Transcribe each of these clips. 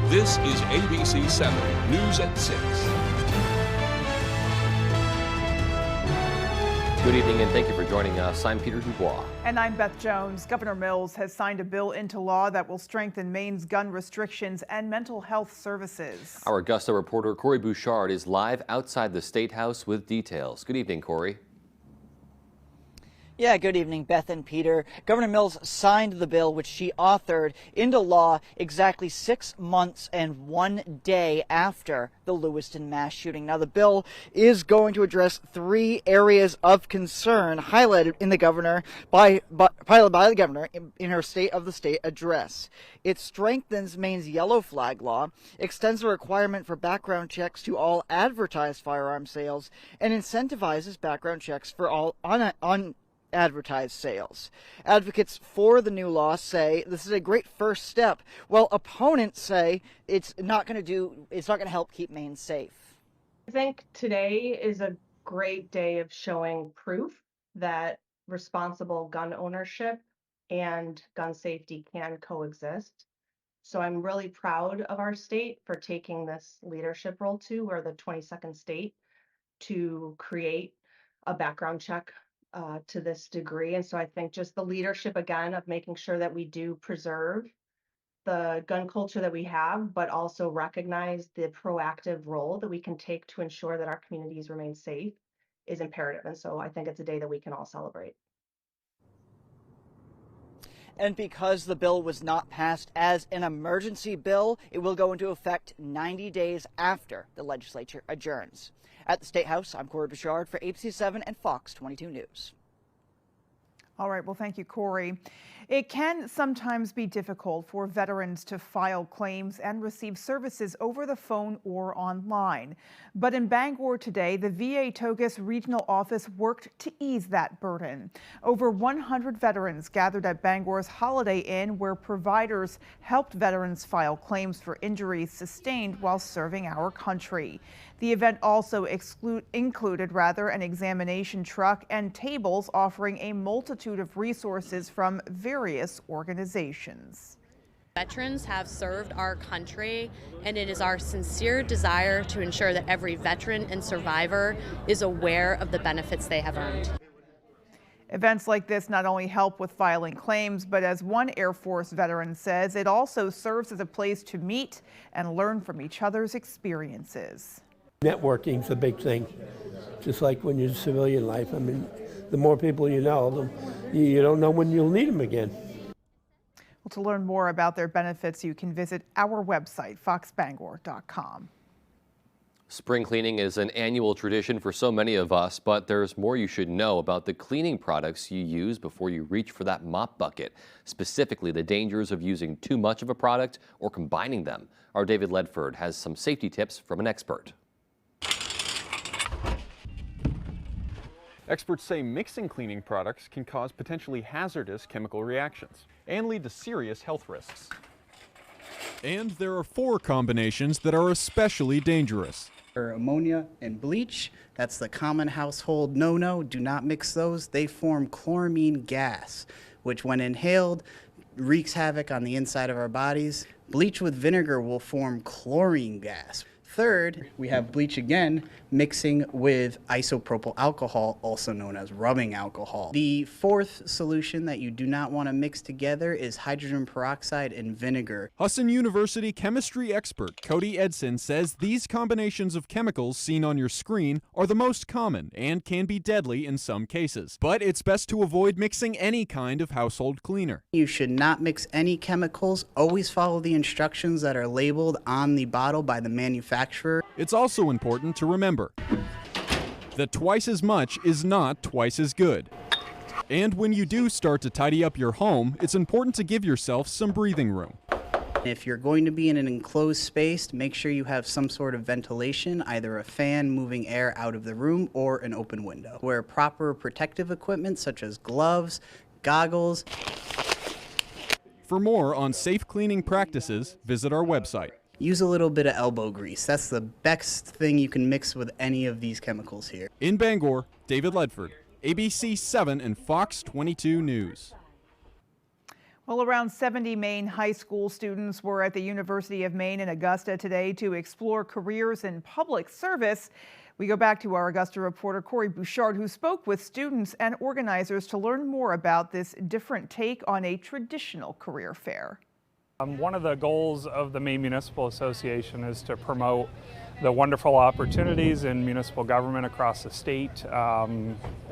This is ABC 7 News at 6. Good evening and thank you for joining us. I'm Peter Dubois. And I'm Beth Jones. Governor Mills has signed a bill into law that will strengthen Maine's gun restrictions and mental health services. Our Augusta reporter Corey Bouchard is live outside the State House with details. Good evening, Corey. Yeah, good evening, Beth and Peter. Governor Mills signed the bill, which she authored, into law exactly 6 months and 1 day after the Lewiston mass shooting. Now, the bill is going to address 3 areas of concern highlighted in the governor by the governor in her State of the State address. It strengthens Maine's yellow flag law, extends the requirement for background checks to all advertised firearm sales, and incentivizes background checks for all advertised sales. Advocates for the new law say this is a great first step, while opponents say it's not going to help keep Maine safe. I think today is a great day of showing proof that responsible gun ownership and gun safety can coexist. So I'm really proud of our state for taking this leadership role too. We're the 22nd state to create a background check to this degree. And so I think just the leadership again of making sure that we do preserve the gun culture that we have, but also recognize the proactive role that we can take to ensure that our communities remain safe is imperative. And so I think it's a day that we can all celebrate. And because the bill was not passed as an emergency bill, it will go into effect 90 days after the legislature adjourns. At the State House, I'm Corey Bouchard for ABC 7 and Fox 22 News. All right, well, thank you, Corey. It can sometimes be difficult for veterans to file claims and receive services over the phone or online. But in Bangor today, the VA Togus Regional Office worked to ease that burden. Over 100 veterans gathered at Bangor's Holiday Inn, where providers helped veterans file claims for injuries sustained while serving our country. The event also included an examination truck and tables offering a multitude of resources from various organizations. Veterans have served our country, and it is our sincere desire to ensure that every veteran and survivor is aware of the benefits they have earned. Events like this not only help with filing claims, but as one Air Force veteran says, it also serves as a place to meet and learn from each other's experiences. Networking's a big thing, just like when you're in civilian life. I mean, the more people you know, you don't know when you'll need them again. Well, to learn more about their benefits, you can visit our website, foxbangor.com. Spring cleaning is an annual tradition for so many of us, but there's more you should know about the cleaning products you use before you reach for that mop bucket, specifically the dangers of using too much of a product or combining them. Our David Ledford has some safety tips from an expert. Experts say mixing cleaning products can cause potentially hazardous chemical reactions and lead to serious health risks. And there are 4 combinations that are especially dangerous. Ammonia and bleach, that's the common household no-no. Do not mix those. They form chloramine gas, which when inhaled wreaks havoc on the inside of our bodies. Bleach with vinegar will form chlorine gas. Third, we have bleach again mixing with isopropyl alcohol, also known as rubbing alcohol. The fourth solution that you do not want to mix together is hydrogen peroxide and vinegar. Husson University chemistry expert Cody Edson says these combinations of chemicals seen on your screen are the most common and can be deadly in some cases. But it's best to avoid mixing any kind of household cleaner. You should not mix any chemicals. Always follow the instructions that are labeled on the bottle by the manufacturer. It's also important to remember that twice as much is not twice as good. And when you do start to tidy up your home, it's important to give yourself some breathing room. If you're going to be in an enclosed space, make sure you have some sort of ventilation, either a fan moving air out of the room or an open window. Wear proper protective equipment such as gloves, goggles. For more on safe cleaning practices, visit our website. Use a little bit of elbow grease. That's the best thing you can mix with any of these chemicals here. In Bangor, David Ledford, ABC 7 and Fox 22 News. Well, around 70 Maine high school students were at the University of Maine in Augusta today to explore careers in public service. We go back to our Augusta reporter, Corey Bouchard, who spoke with students and organizers to learn more about this different take on a traditional career fair. One of the goals of the Maine Municipal Association is to promote the wonderful opportunities in municipal government across the state,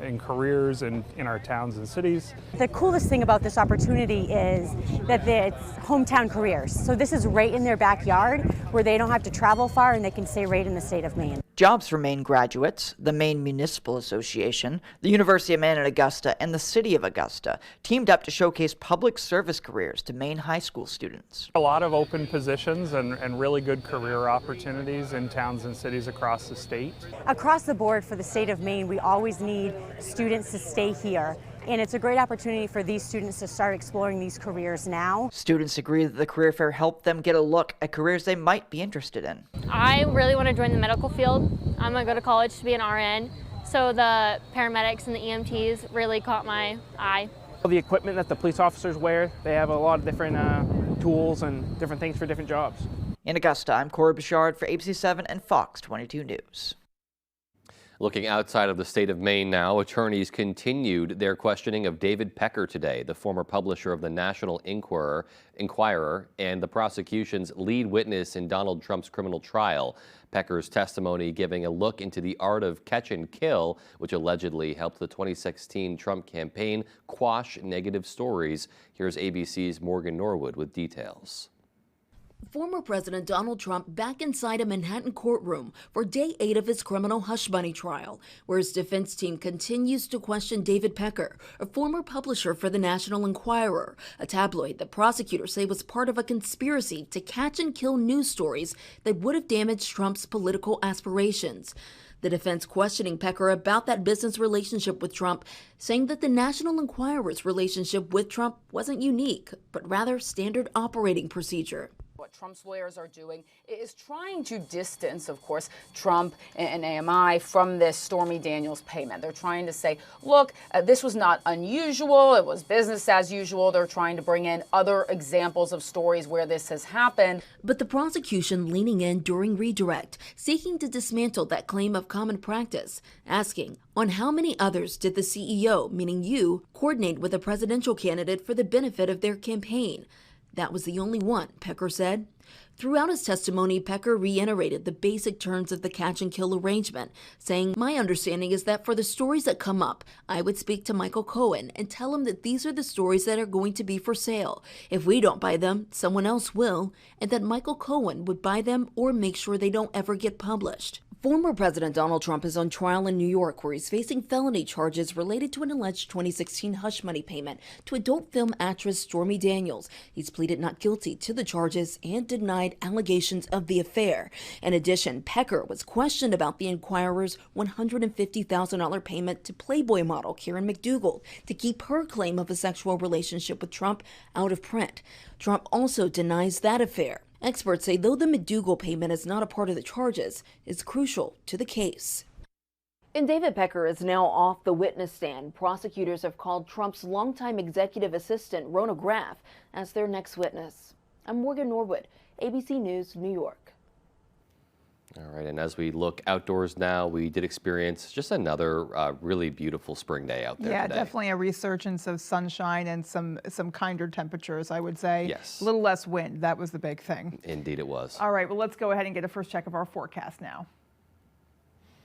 in careers in our towns and cities. The coolest thing about this opportunity is that it's hometown careers. So this is right in their backyard where they don't have to travel far and they can stay right in the state of Maine. Jobs for Maine graduates, the Maine Municipal Association, the University of Maine in Augusta, and the City of Augusta teamed up to showcase public service careers to Maine high school students. A lot of open positions and really good career opportunities in towns and cities across the state. Across the board for the state of Maine, we always need students to stay here. And it's a great opportunity for these students to start exploring these careers now. Students agree that the career fair helped them get a look at careers they might be interested in. I really want to join the medical field. I'm going to go to college to be an RN, so the paramedics and the EMTs really caught my eye. The equipment that the police officers wear, they have a lot of different tools and different things for different jobs. In Augusta, I'm Corey Bouchard for ABC 7 and Fox 22 News. Looking outside of the state of Maine now, attorneys continued their questioning of David Pecker today, the former publisher of the National Enquirer and the prosecution's lead witness in Donald Trump's criminal trial. Pecker's testimony giving a look into the art of catch and kill, which allegedly helped the 2016 Trump campaign quash negative stories. Here's ABC's Morgan Norwood with details. Former President Donald Trump back inside a Manhattan courtroom for day 8 of his criminal hush money trial, where his defense team continues to question David Pecker, a former publisher for the National Enquirer, a tabloid that prosecutors say was part of a conspiracy to catch and kill news stories that would have damaged Trump's political aspirations. The defense questioning Pecker about that business relationship with Trump, saying that the National Enquirer's relationship with Trump wasn't unique, but rather standard operating procedure. What Trump's lawyers are doing is trying to distance, of course, Trump and AMI from this Stormy Daniels payment. They're trying to say, look, this was not unusual. It was business as usual. They're trying to bring in other examples of stories where this has happened. But the prosecution leaning in during redirect, seeking to dismantle that claim of common practice, asking, on how many others did the CEO, meaning you, coordinate with a presidential candidate for the benefit of their campaign? That was the only one, Pecker said. Throughout his testimony, Pecker reiterated the basic terms of the catch and kill arrangement, saying, my understanding is that for the stories that come up, I would speak to Michael Cohen and tell him that these are the stories that are going to be for sale. If we don't buy them, someone else will, and that Michael Cohen would buy them or make sure they don't ever get published. Former President Donald Trump is on trial in New York, where he's facing felony charges related to an alleged 2016 hush money payment to adult film actress Stormy Daniels. He's pleaded not guilty to the charges and denied allegations of the affair. In addition, Pecker was questioned about the Enquirer's $150,000 payment to Playboy model Karen McDougal to keep her claim of a sexual relationship with Trump out of print. Trump also denies that affair. Experts say though the McDougal payment is not a part of the charges, it's crucial to the case. And David Pecker is now off the witness stand. Prosecutors have called Trump's longtime executive assistant, Rona Graff, as their next witness. I'm Morgan Norwood, ABC News, New York. All right, and as we look outdoors now, we did experience just another really beautiful spring day out there today. Yeah, definitely a resurgence of sunshine and some kinder temperatures, I would say. Yes. A little less wind, that was the big thing. Indeed it was. All right, well, let's go ahead and get a first check of our forecast now.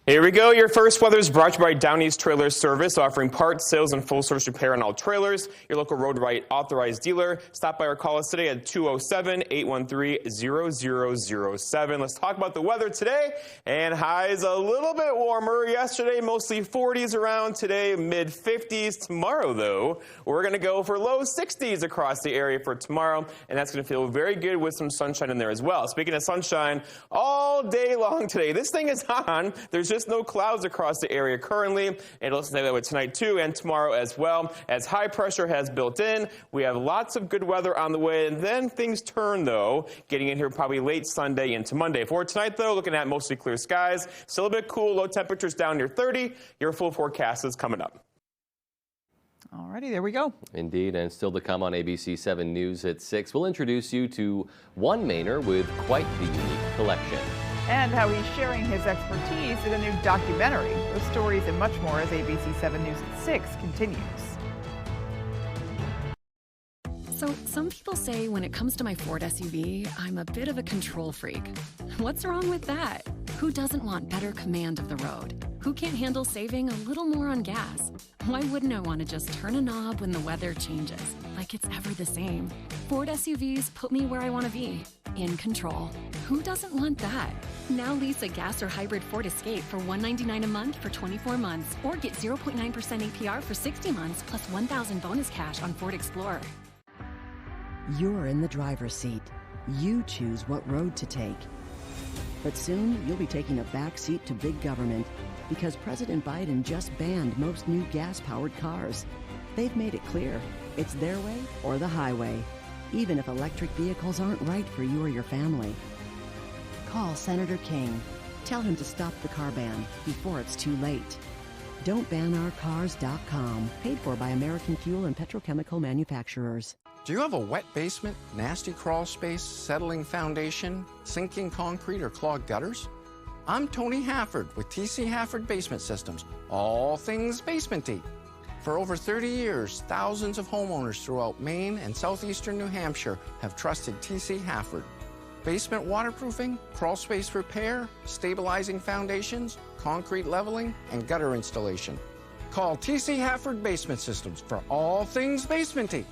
Here we go. Your first weather is brought to you by Down East Trailer Service, offering parts, sales, and full service repair on all trailers. Your local Road Right authorized dealer. Stop by or call us today at 207-813-0007. Let's talk about the weather today. And highs a little bit warmer. Yesterday, mostly 40s around. Today, mid-50s. Tomorrow, though, we're going to go for low 60s across the area for tomorrow. And that's going to feel very good with some sunshine in there as well. Speaking of sunshine, all day long today. This thing is on. There's just no clouds across the area currently, and it'll stay that way tonight too and tomorrow as well. As high pressure has built in, we have lots of good weather on the way, and then things turn though, getting in here probably late Sunday into Monday. For tonight though, looking at mostly clear skies, still a bit cool, low temperatures down near 30. Your full forecast is coming up. Alrighty, there we go. Indeed, and still to come on ABC 7 News at 6, we'll introduce you to one Mainer with quite the unique collection. And how he's sharing his expertise in a new documentary. Those stories and much more as ABC 7 News at 6 continues. So some people say when it comes to my Ford SUV, I'm a bit of a control freak. What's wrong with that? Who doesn't want better command of the road? Who can't handle saving a little more on gas? Why wouldn't I want to just turn a knob when the weather changes? Like it's ever the same. Ford SUVs put me where I want to be, in control. Who doesn't want that? Now lease a gas or hybrid Ford Escape for $199 a month for 24 months, or get 0.9% APR for 60 months plus $1,000 bonus cash on Ford Explorer. You're in the driver's seat. You choose what road to take. But soon, you'll be taking a back seat to big government because President Biden just banned most new gas-powered cars. They've made it clear it's their way or the highway, even if electric vehicles aren't right for you or your family. Call Senator King. Tell him to stop the car ban before it's too late. Don'tBanOurCars.com, paid for by American Fuel and Petrochemical Manufacturers. Do you have a wet basement, nasty crawl space, settling foundation, sinking concrete, or clogged gutters? I'm Tony Hafford with TC Hafford Basement Systems, all things basement-y. For over 30 years, thousands of homeowners throughout Maine and southeastern New Hampshire have trusted TC Hafford. Basement waterproofing, crawl space repair, stabilizing foundations, concrete leveling, and gutter installation. Call TC Hafford Basement Systems for all things basement-y.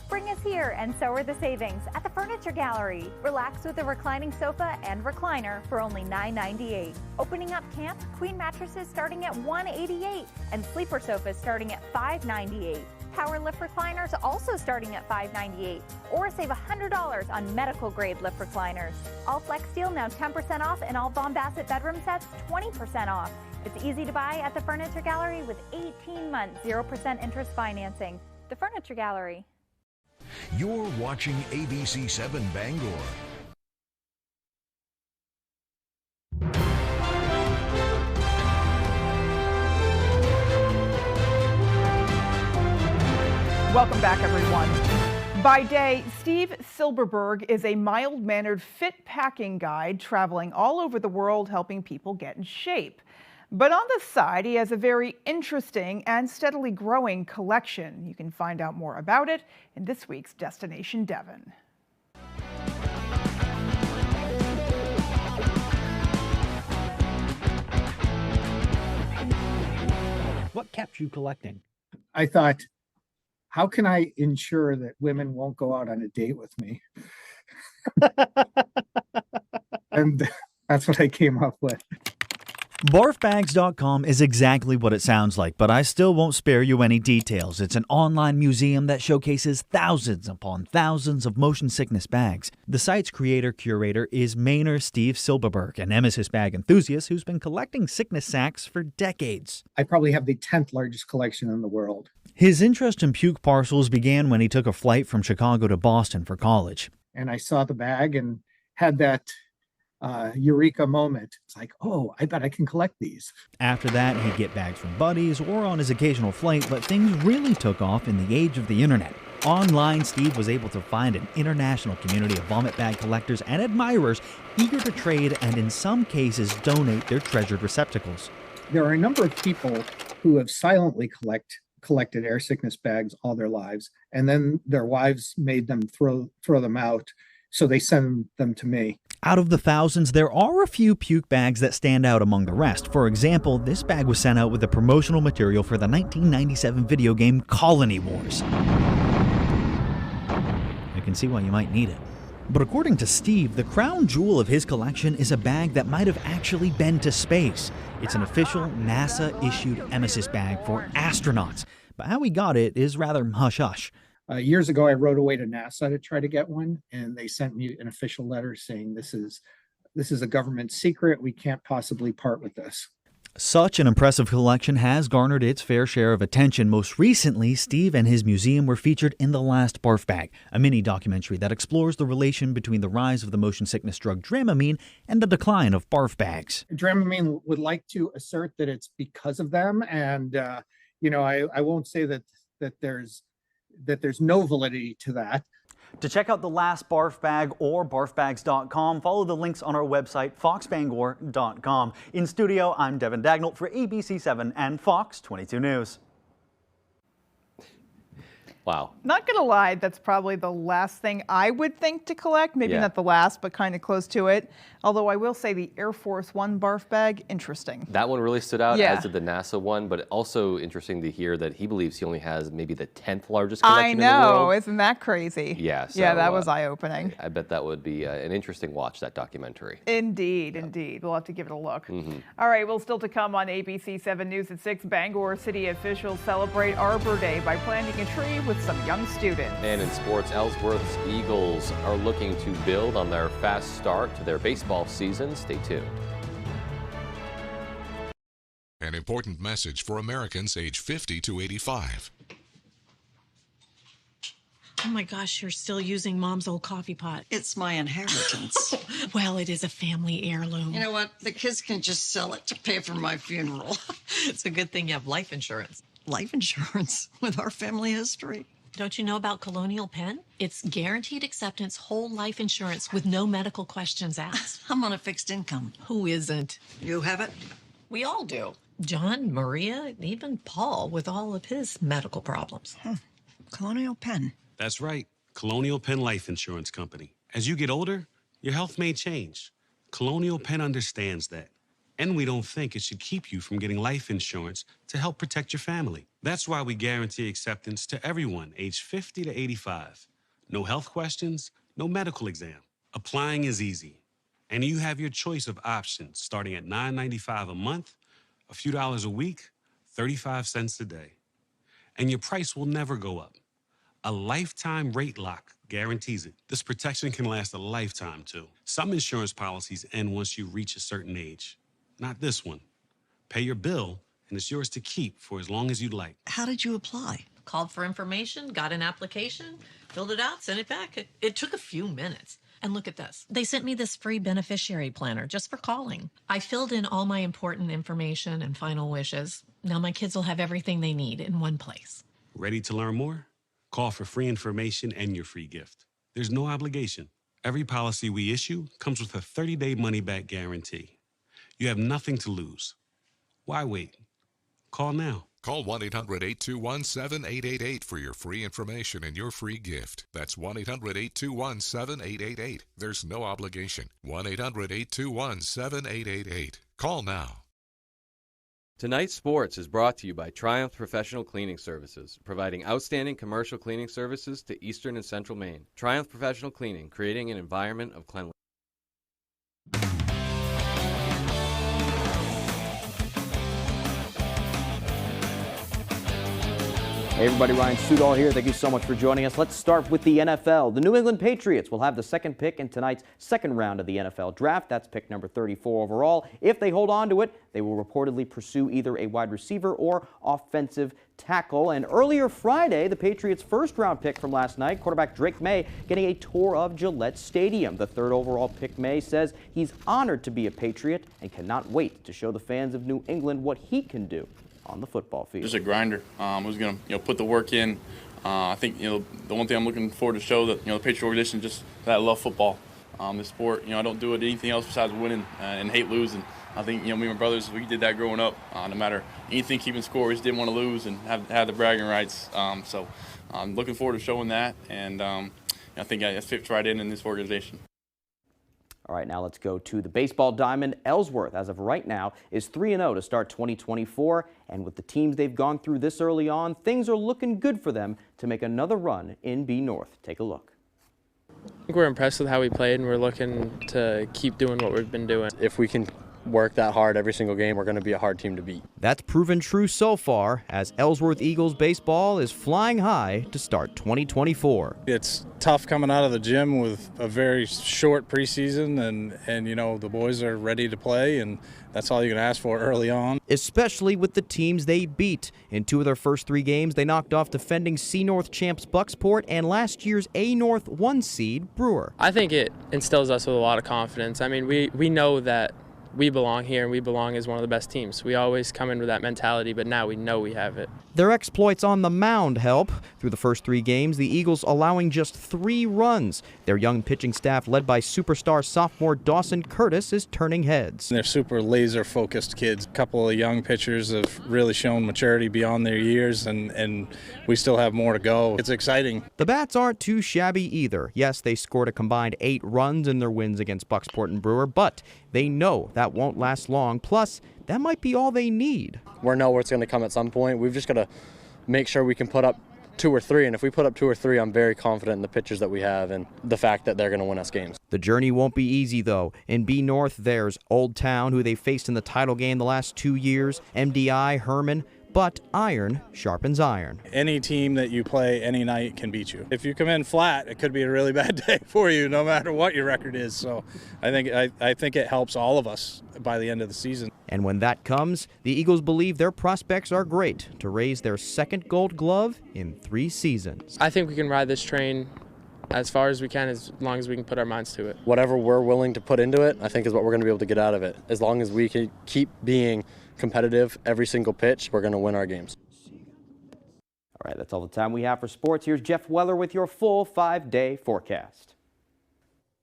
Spring is here, and so are the savings at the Furniture Gallery. Relax with a reclining sofa and recliner for only $9.98. Opening up camp, queen mattresses starting at $188, and sleeper sofas starting at $598. Power lift recliners also starting at $598, or save $100 on medical grade lift recliners. All Flex Steel now 10% off, and all Von Bassett bedroom sets 20% off. It's easy to buy at the Furniture Gallery with 18-month 0% interest financing. The Furniture Gallery. You're watching ABC 7 Bangor. Welcome back, everyone. By day, Steve Silberberg is a mild-mannered fit packing guide traveling all over the world helping people get in shape. But on the side, he has a very interesting and steadily growing collection. You can find out more about it in this week's Destination Devon. What kept you collecting? I thought, how can I ensure that women won't go out on a date with me? And that's what I came up with. Barfbags.com is exactly what it sounds like, but I still won't spare you any details. It's an online museum that showcases thousands upon thousands of motion sickness bags. The site's creator-curator is Mainer Steve Silberberg, an emesis bag enthusiast who's been collecting sickness sacks for decades. I probably have the 10th largest collection in the world. His interest in puke parcels began when he took a flight from Chicago to Boston for college. And I saw the bag and had that eureka moment. It's like, oh, I bet I can collect these. After that, he'd get bags from buddies or on his occasional flight, but things really took off in the age of the internet. Online, Steve was able to find an international community of vomit bag collectors and admirers eager to trade and in some cases donate their treasured receptacles. There are a number of people who have silently collected air sickness bags all their lives, and then their wives made them throw them out, so they send them to me. Out of the thousands, there are a few puke bags that stand out among the rest. For example, this bag was sent out with the promotional material for the 1997 video game Colony Wars. You can see why you might need it. But according to Steve, the crown jewel of his collection is a bag that might have actually been to space. It's an official NASA-issued emesis bag for astronauts. But how he got it is rather hush-hush. Years ago, I wrote away to NASA to try to get one, and they sent me an official letter saying this is a government secret. We can't possibly part with this. Such an impressive collection has garnered its fair share of attention. Most recently, Steve and his museum were featured in The Last Barf Bag, a mini documentary that explores the relation between the rise of the motion sickness drug Dramamine and the decline of barf bags. Dramamine would like to assert that it's because of them, and I won't say that that there's no validity to that. To check out the last barf bag or barfbags.com, follow the links on our website, foxbangor.com. In studio, I'm Devin Dagnall for ABC7 and Fox 22 News. Wow. Not gonna lie, that's probably the last thing I would think to collect. Maybe Yeah. not the last, but kind of close to it. Although I will say the Air Force One barf bag, interesting. That one really stood out, Yeah. as did the NASA one, but also interesting to hear that he believes he only has maybe the 10th largest I collection in the know, world. isn't that crazy? Yeah, yeah, so, that was eye-opening. I bet that would be an interesting watch, that documentary. Indeed, indeed. We'll have to give it a look. Mhm. All right, well, still to come on ABC 7 News at 6, Bangor city officials celebrate Arbor Day by planting a tree with some young students. And in sports, Ellsworth's Eagles are looking to build on their fast start to their baseball season. Stay tuned. An important message for Americans age 50 to 85. Oh my gosh, you're still using Mom's old coffee pot. It's my inheritance. Well, it is a family heirloom. You know what? The kids can just sell it to pay for my funeral. It's a good thing you have life insurance. Life insurance with our family history. Don't you know about Colonial Penn? It's guaranteed acceptance, whole life insurance with no medical questions asked. I'm on a fixed income. Who isn't? You have it? We all do. John, Maria, even Paul with all of his medical problems. Colonial Penn. That's right. Colonial Penn Life Insurance Company. As you get older, your health may change. Colonial Penn understands that. And we don't think it should keep you from getting life insurance to help protect your family. That's why we guarantee acceptance to everyone aged 50 to 85. No health questions, no medical exam. Applying is easy. And you have your choice of options starting at $9.95 a month, a few dollars a week, 35 cents a day. And your price will never go up. A lifetime rate lock guarantees it. This protection can last a lifetime, too. Some insurance policies end once you reach a certain age. Not this one. Pay your bill, and it's yours to keep for as long as you'd like. How did you apply? Called for information, got an application, filled it out, sent it back. It took a few minutes. And look at this. They sent me this free beneficiary planner just for calling. I filled in all my important information and final wishes. Now my kids will have everything they need in one place. Ready to learn more? Call for free information and your free gift. There's no obligation. Every policy we issue comes with a 30-day money-back guarantee. You have nothing to lose. Why wait? Call now. Call 1-800-821-7888 for your free information and your free gift. That's 1-800-821-7888. There's no obligation. 1-800-821-7888. Call now. Tonight's Sports is brought to you by Triumph Professional Cleaning Services, providing outstanding commercial cleaning services to Eastern and Central Maine. Triumph Professional Cleaning, creating an environment of cleanliness. Hey everybody, Ryan Sudol here. Thank you so much for joining us. Let's start with the NFL. The New England Patriots will have the second pick in tonight's second round of the NFL Draft. That's pick number 34 overall. If they hold on to it, they will reportedly pursue either a wide receiver or offensive tackle. And earlier Friday, the Patriots' first-round pick from last night, quarterback Drake May, getting a tour of Gillette Stadium. The third overall pick, May, says he's honored to be a Patriot and cannot wait to show the fans of New England what he can do on the football field. Just a grinder. Who's going to put the work in. I think the one thing I'm looking forward to show that the Patriot organization just that I love football. This sport. I don't do anything else besides winning and hate losing. I think me and my brothers, we did that growing up. No matter anything keeping score, we just didn't want to lose and have the bragging rights. So I'm looking forward to showing that, and I think it fits right in this organization. All right, now let's go to the baseball diamond. Ellsworth, as of right now, is 3-0 to start 2024. And with the teams they've gone through this early on, things are looking good for them to make another run in B North. Take a look. I think we're impressed with how we played, and we're looking to keep doing what we've been doing. If we can work that hard every single game, we're going to be a hard team to beat. That's proven true so far, as Ellsworth Eagles baseball is flying high to start 2024. It's tough coming out of the gym with a very short preseason, and the boys are ready to play, and that's all you can ask for early on. Especially with the teams they beat. In 2 of their first 3 games, they knocked off defending C North champs Bucksport and last year's A North 1 seed Brewer. I think it instills us with a lot of confidence. I mean, we know that we belong here and we belong as one of the best teams. We always come in with that mentality, but now we know we have it. Their exploits on the mound help. Through the first 3 games, the Eagles allowing just 3 runs. Their young pitching staff, led by superstar sophomore Dawson Curtis, is turning heads. They're super laser-focused kids. A couple of young pitchers have really shown maturity beyond their years, and we still have more to go. It's exciting. The Bats aren't too shabby either. Yes, they scored a combined 8 runs in their wins against Bucksport and Brewer, but they know that won't last long. Plus, that might be all they need. We know it's going to come at some point. We've just got to make sure we can put up 2 or 3, and if we put up 2 or 3, I'm very confident in the pitchers that we have and the fact that they're going to win us games. The journey won't be easy, though. In B North, there's Old Town, who they faced in the title game the last 2 years, MDI, Herman, but iron sharpens iron. Any team that you play any night can beat you. If you come in flat, it could be a really bad day for you, no matter what your record is. So I think it helps all of us by the end of the season. And when that comes, the Eagles believe their prospects are great to raise their 2nd Gold Glove in 3 seasons. I think we can ride this train as far as we can, as long as we can put our minds to it. Whatever we're willing to put into it, I think is what we're going to be able to get out of it. As long as we can keep being competitive every single pitch, we're going to win our games. All right, that's all the time we have for sports. Here's Jeff Weller with your full 5-day forecast.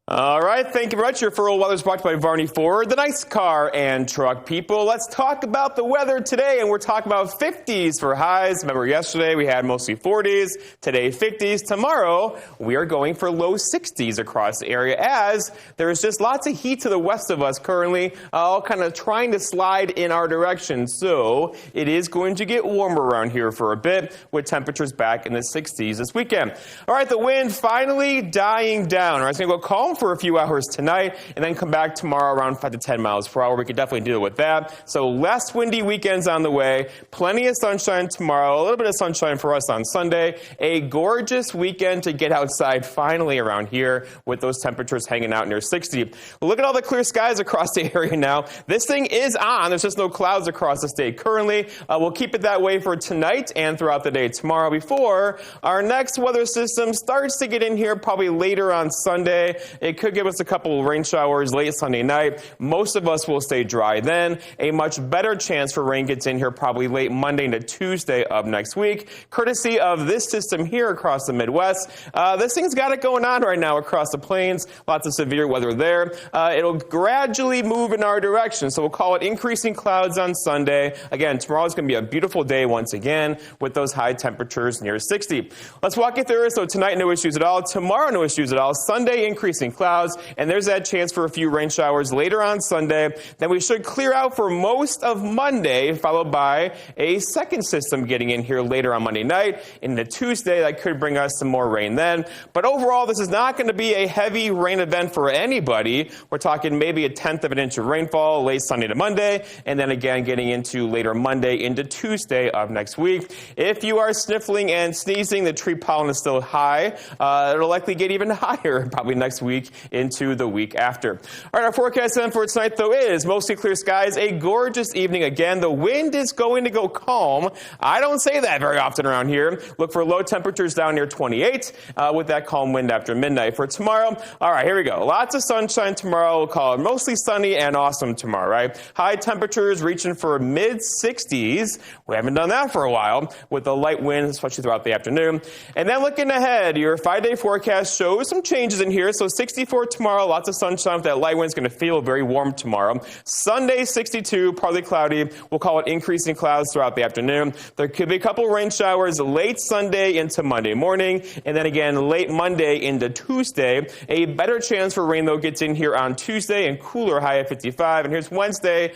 All right, thank you very much. Your full weather is brought to you by Varney Ford, the nice car and truck people. Let's talk about the weather today, and we're talking about 50s for highs. Remember, yesterday we had mostly 40s, today 50s. Tomorrow we are going for low 60s across the area, as there's just lots of heat to the west of us currently, all kind of trying to slide in our direction. So it is going to get warmer around here for a bit, with temperatures back in the 60s this weekend. All right, the wind finally dying down. All right, it's going to go calm for a few hours tonight and then come back tomorrow around 5 to 10 miles per hour. We could definitely deal with that. So less windy weekends on the way. Plenty of sunshine tomorrow. A little bit of sunshine for us on Sunday. A gorgeous weekend to get outside finally around here with those temperatures hanging out near 60. Look at all the clear skies across the area now. This thing is on. There's just no clouds across the state currently. We'll keep it that way for tonight and throughout the day tomorrow before our next weather system starts to get in here probably later on Sunday. It could give us a couple of rain showers late Sunday night. Most of us will stay dry then. A much better chance for rain gets in here probably late Monday into Tuesday of next week, courtesy of this system here across the Midwest. This thing's got it going on right now across the plains. Lots of severe weather there. It'll gradually move in our direction, so we'll call it increasing clouds on Sunday. Again, tomorrow's going to be a beautiful day once again with those high temperatures near 60. Let's walk you through it. So tonight, no issues at all. Tomorrow, no issues at all. Sunday, increasing clouds, and there's that chance for a few rain showers later on Sunday. Then we should clear out for most of Monday, followed by a second system getting in here later on Monday night. Into Tuesday, that could bring us some more rain then. But overall, this is not going to be a heavy rain event for anybody. We're talking maybe 1/10 of an inch of rainfall late Sunday to Monday, and then again getting into later Monday into Tuesday of next week. If you are sniffling and sneezing, the tree pollen is still high. It'll likely get even higher probably next week into the week after. All right, our forecast then for tonight, though, is mostly clear skies, a gorgeous evening again. The wind is going to go calm. I don't say that very often around here. Look for low temperatures down near 28 with that calm wind after midnight. For tomorrow, all right, here we go. Lots of sunshine tomorrow. We'll call it mostly sunny and awesome tomorrow, right? High temperatures reaching for mid-60s. We haven't done that for a while with the light wind, especially throughout the afternoon. And then looking ahead, your 5-day forecast shows some changes in here. So 64 tomorrow, lots of sunshine with that light wind. It's going to feel very warm tomorrow. Sunday, 62, partly cloudy. We'll call it increasing clouds throughout the afternoon. There could be a couple rain showers late Sunday into Monday morning, and then again late Monday into Tuesday. A better chance for rain, though, gets in here on Tuesday, and cooler, high at 55. And here's Wednesday,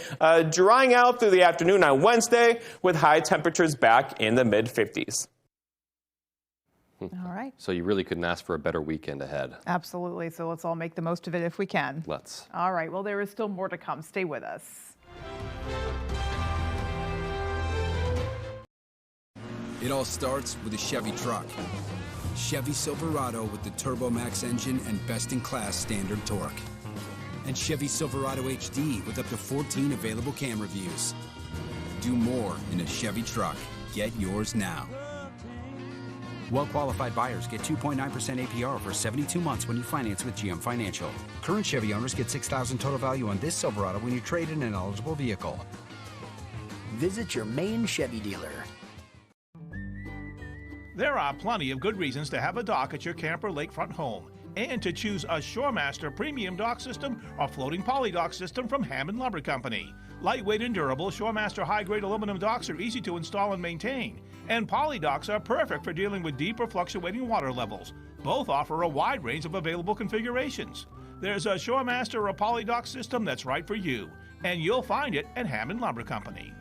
drying out through the afternoon on Wednesday with high temperatures back in the mid-50s. All right. So you really couldn't ask for a better weekend ahead. Absolutely. So let's all make the most of it if we can. Let's. All right. Well, there is still more to come. Stay with us. It all starts with a Chevy truck. Chevy Silverado with the Turbo Max engine and best-in-class standard torque. And Chevy Silverado HD with up to 14 available camera views. Do more in a Chevy truck. Get yours now. Well-qualified buyers get 2.9% APR for 72 months when you finance with GM Financial. Current Chevy owners get $6,000 total value on this Silverado when you trade in an eligible vehicle. Visit your main Chevy dealer. There are plenty of good reasons to have a dock at your camper lakefront home and to choose a ShoreMaster premium dock system or floating poly dock system from Hammond Lumber Company. Lightweight and durable, ShoreMaster high-grade aluminum docks are easy to install and maintain, and poly docks are perfect for dealing with deep or fluctuating water levels. Both offer a wide range of available configurations. There's a ShoreMaster or poly dock system that's right for you, and you'll find it at Hammond Lumber Company.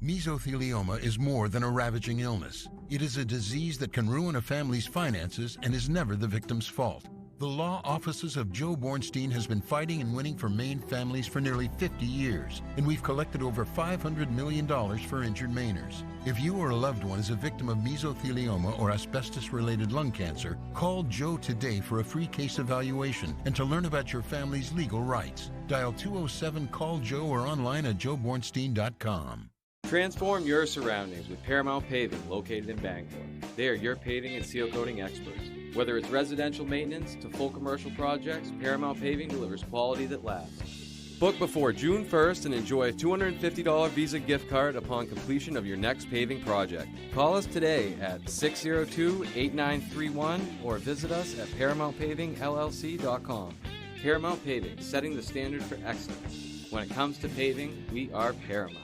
Mesothelioma is more than a ravaging illness. It is a disease that can ruin a family's finances and is never the victim's fault. The law offices of Joe Bornstein has been fighting and winning for Maine families for nearly 50 years, and we've collected over $500 million for injured Mainers. If you or a loved one is a victim of mesothelioma or asbestos-related lung cancer, call Joe today for a free case evaluation and to learn about your family's legal rights. Dial 207-CALL-JOE or online at joebornstein.com. Transform your surroundings with Paramount Paving, located in Bangor. They are your paving and seal coating experts. Whether it's residential maintenance to full commercial projects, Paramount Paving delivers quality that lasts. Book before June 1st and enjoy a $250 Visa gift card upon completion of your next paving project. Call us today at 602-8931 or visit us at ParamountPavingLLC.com. Paramount Paving, setting the standard for excellence. When it comes to paving, we are Paramount.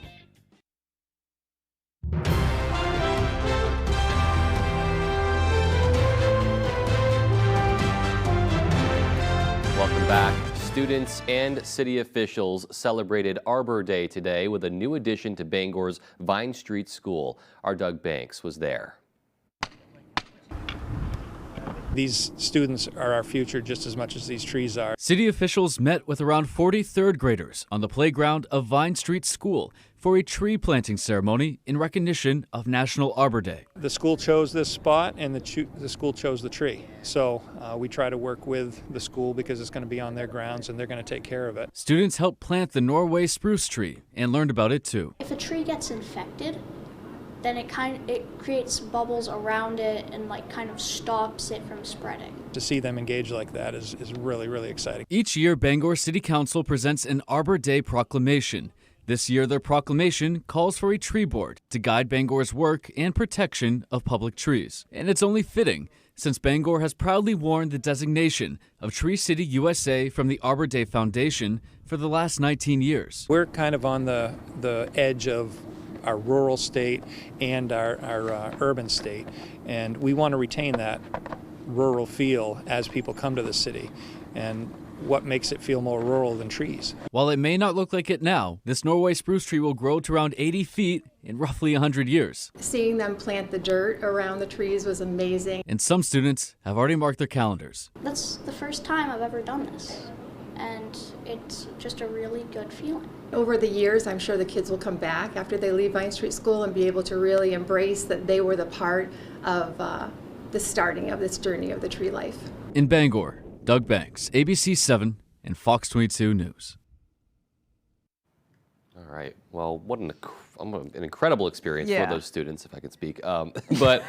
Welcome back. Students and city officials celebrated Arbor Day today with a new addition to Bangor's Vine Street School. Our Doug Banks was there. These students are our future just as much as these trees are. City officials met with around 40 third graders on the playground of Vine Street School for a tree planting ceremony in recognition of National Arbor Day. The school chose this spot and the school chose the tree. So we try to work with the school because it's going to be on their grounds and they're going to take care of it. Students helped plant the Norway spruce tree and learned about it too. If a tree gets infected, then it creates bubbles around it and kind of stops it from spreading. To see them engage like that is really, really exciting. Each year, Bangor City Council presents an Arbor Day proclamation. This year, their proclamation calls for a tree board to guide Bangor's work and protection of public trees. And it's only fitting, since Bangor has proudly worn the designation of Tree City USA from the Arbor Day Foundation for the last 19 years. We're kind of on the edge of our rural state and our urban state, and we want to retain that rural feel as people come to the city. And what makes it feel more rural than trees? While it may not look like it now, this Norway spruce tree will grow to around 80 feet in roughly 100 years. Seeing them plant the dirt around the trees was amazing. And some students have already marked their calendars. That's the first time I've ever done this, and it's just a really good feeling. Over the years, I'm sure the kids will come back after they leave Vine Street School and be able to really embrace that they were the part of the starting of this journey of the tree life. In Bangor, Doug Banks, ABC 7 and Fox 22 News. All right. Well, what an incredible experience Yeah. for those students, if I could speak. But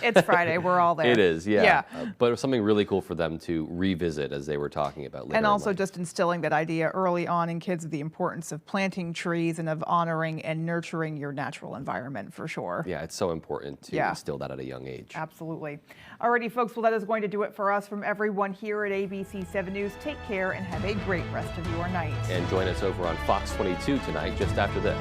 It's Friday. We're all there. It is, yeah. Yeah. But it was something really cool for them to revisit, as they were talking about later. And in also life. just instilling that idea early on in kids of the importance of planting trees and of honoring and nurturing your natural environment, for sure. Yeah, it's so important to Yeah. instill that at a young age. Absolutely. Alrighty, folks, well, that is going to do it for us from everyone here at ABC 7 News. Take care and have a great rest of your night. And join us over on Fox 22 tonight, just after this.